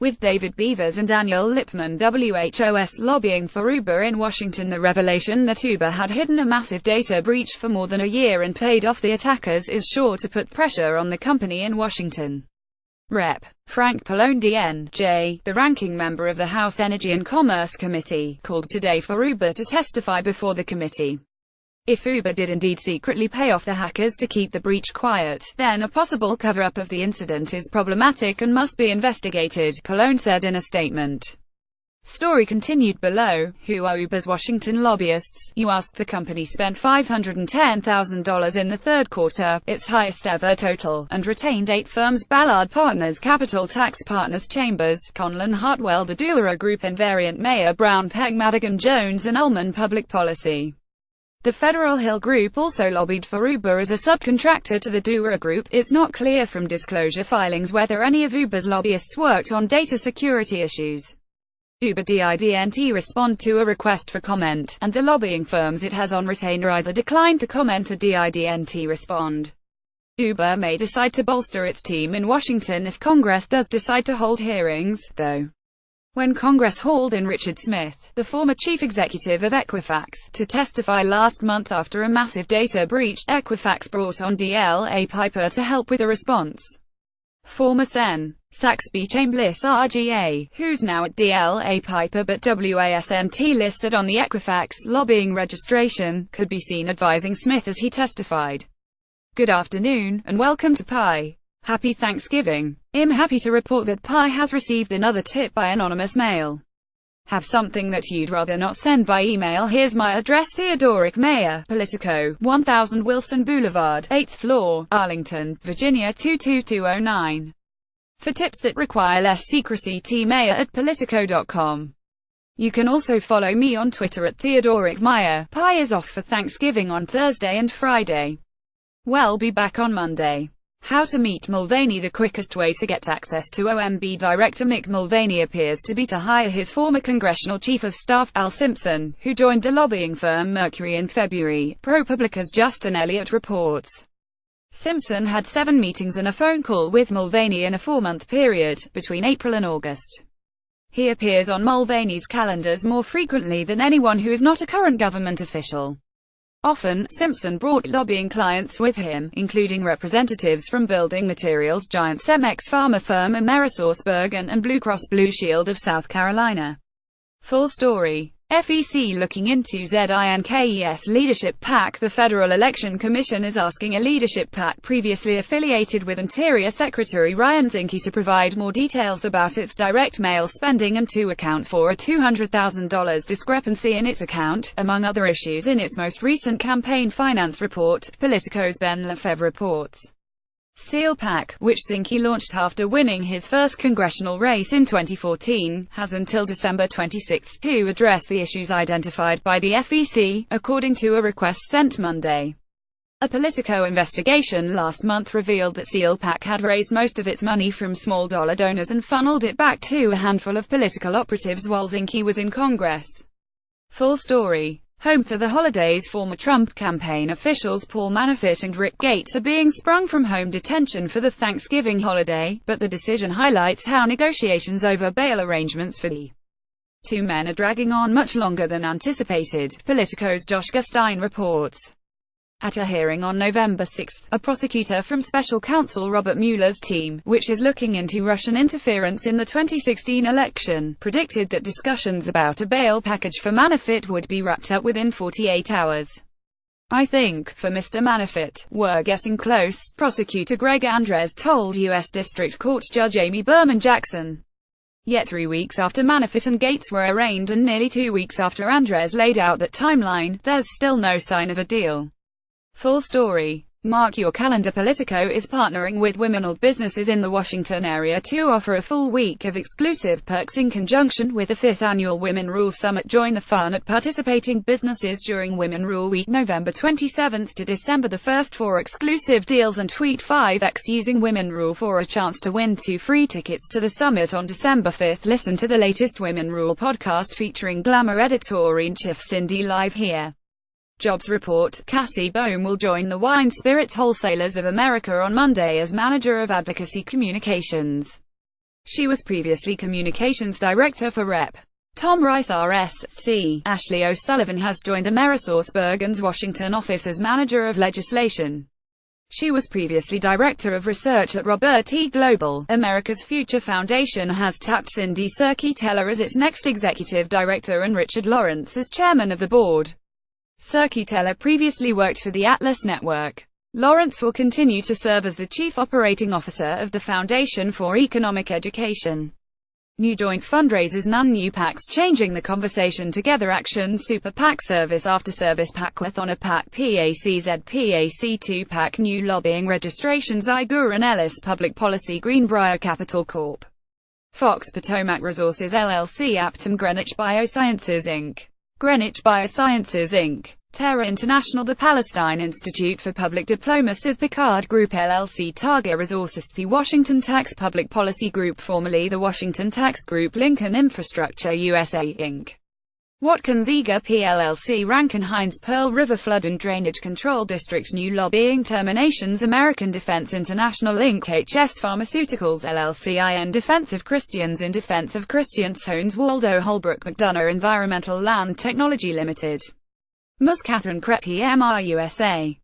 With David Beavers and Daniel Lippman WHOS lobbying for Uber in Washington, the revelation that Uber had hidden a massive data breach for more than a year and paid off the attackers is sure to put pressure on the company in Washington. Rep. Frank Pallone D.N.J., the ranking member of the House Energy and Commerce Committee, called today for Uber to testify before the committee. If Uber did indeed secretly pay off the hackers to keep the breach quiet, then a possible cover-up of the incident is problematic and must be investigated, Pallone said in a statement. Story continued below. Who are Uber's Washington lobbyists? You ask. The company spent $510,000 in the third quarter, its highest ever total, and retained 8 firms: Ballard Partners, Capital Tax Partners, Chambers, Conlon Hartwell, the Doerr Group, Invariant, Mayer, Brown, Pegg, Madigan Jones and Ullman Public Policy. The Federal Hill Group also lobbied for Uber as a subcontractor to the Doerr Group. It's not clear from disclosure filings whether any of Uber's lobbyists worked on data security issues. Uber didn't respond to a request for comment, and the lobbying firms it has on retainer either declined to comment or didn't respond. Uber may decide to bolster its team in Washington if Congress does decide to hold hearings, though. When Congress hauled in Richard Smith, the former chief executive of Equifax, to testify last month after a massive data breach, Equifax brought on DLA Piper to help with a response. Former Sen. Saxby Chambliss RGA, who's now at DLA Piper but wasn't listed on the Equifax lobbying registration, could be seen advising Smith as he testified. Good afternoon, and welcome to Pi. Happy Thanksgiving. I'm happy to report that Pi has received another tip by anonymous mail. Have something that you'd rather not send by email? Here's my address: Theodoric Mayer, Politico, 1000 Wilson Boulevard, 8th floor, Arlington, Virginia 22209. For tips that require less secrecy, tmayer@politico.com. You can also follow me on Twitter at Theodoric Mayer. Pi is off for Thanksgiving on Thursday and Friday. We'll be back on Monday. How to meet Mulvaney? The quickest way to get access to OMB Director Mick Mulvaney appears to be to hire his former congressional chief of staff, Al Simpson, who joined the lobbying firm Mercury in February, ProPublica's Justin Elliott reports. Simpson had 7 meetings and a phone call with Mulvaney in a 4-month period, between April and August. He appears on Mulvaney's calendars more frequently than anyone who is not a current government official. Often, Simpson brought lobbying clients with him, including representatives from building materials giant Cemex pharma firm AmerisourceBergen and Blue Cross Blue Shield of South Carolina. Full story. FEC looking into ZINKES leadership PAC. The Federal Election Commission is asking a leadership PAC previously affiliated with Interior Secretary Ryan Zinke to provide more details about its direct mail spending and to account for a $200,000 discrepancy in its account, among other issues in its most recent campaign finance report, Politico's Ben Lefebvre reports. SEAL PAC, which Zinke launched after winning his first congressional race in 2014, has until December 26 to address the issues identified by the FEC, according to a request sent Monday. A Politico investigation last month revealed that SEAL PAC had raised most of its money from small-dollar donors and funneled it back to a handful of political operatives while Zinke was in Congress. Full story. Home for the holidays. Former Trump campaign officials Paul Manafort and Rick Gates are being sprung from home detention for the Thanksgiving holiday, but the decision highlights how negotiations over bail arrangements for the 2 men are dragging on much longer than anticipated, Politico's Josh Gustine reports. At a hearing on November 6, a prosecutor from special counsel Robert Mueller's team, which is looking into Russian interference in the 2016 election, predicted that discussions about a bail package for Manafort would be wrapped up within 48 hours. I think, for Mr. Manafort, we're getting close, prosecutor Greg Andres told U.S. District Court Judge Amy Berman Jackson. Yet 3 weeks after Manafort and Gates were arraigned and nearly 2 weeks after Andres laid out that timeline, there's still no sign of a deal. Full story. Mark your calendar. Politico is partnering with women-owned businesses in the Washington area to offer a full week of exclusive perks in conjunction with the 5th Annual Women Rule Summit. Join the fun at participating businesses during Women Rule Week, November 27 to December 1 for exclusive deals, and tweet 5x using Women Rule for a chance to win 2 free tickets to the summit on December 5. Listen to the latest Women Rule podcast featuring Glamour editor-in-chief Cindy live here. Jobs report. Cassie Bohm will join the Wine Spirits Wholesalers of America on Monday as Manager of Advocacy Communications. She was previously Communications Director for Rep. Tom Rice RSC. Ashley O'Sullivan has joined AmerisourceBergen's Washington office as Manager of Legislation. She was previously Director of Research at Robert E. Global. America's Future Foundation has tapped Cindy Serkey-Teller as its next Executive Director and Richard Lawrence as Chairman of the Board. Serkey-Teller previously worked for the Atlas Network. Lawrence will continue to serve as the Chief Operating Officer of the Foundation for Economic Education. New joint fundraisers. None new PACs changing the conversation. Together Action Super PAC Service After Service PAC-Wathon a PAC PACZ PAC2 PAC New lobbying registrations. Iger and Ellis Public Policy Greenbrier Capital Corp. Fox Potomac Resources LLC Aptum Greenwich Biosciences Inc. Greenwich Biosciences Inc. Terra International The Palestine Institute for Public Diplomacy The Picard Group LLC Targa Resources The Washington Tax Public Policy Group formerly the Washington Tax Group Lincoln Infrastructure USA Inc. Watkins Eager PLLC Rankin Hines Pearl River Flood and Drainage Control District New Lobbying Terminations American Defense International Inc. HS Pharmaceuticals LLC IN Defense of Christians In Defense of Christians Hones Waldo Holbrook McDonough Environmental Land Technology Limited Mus Catherine Crepy MR USA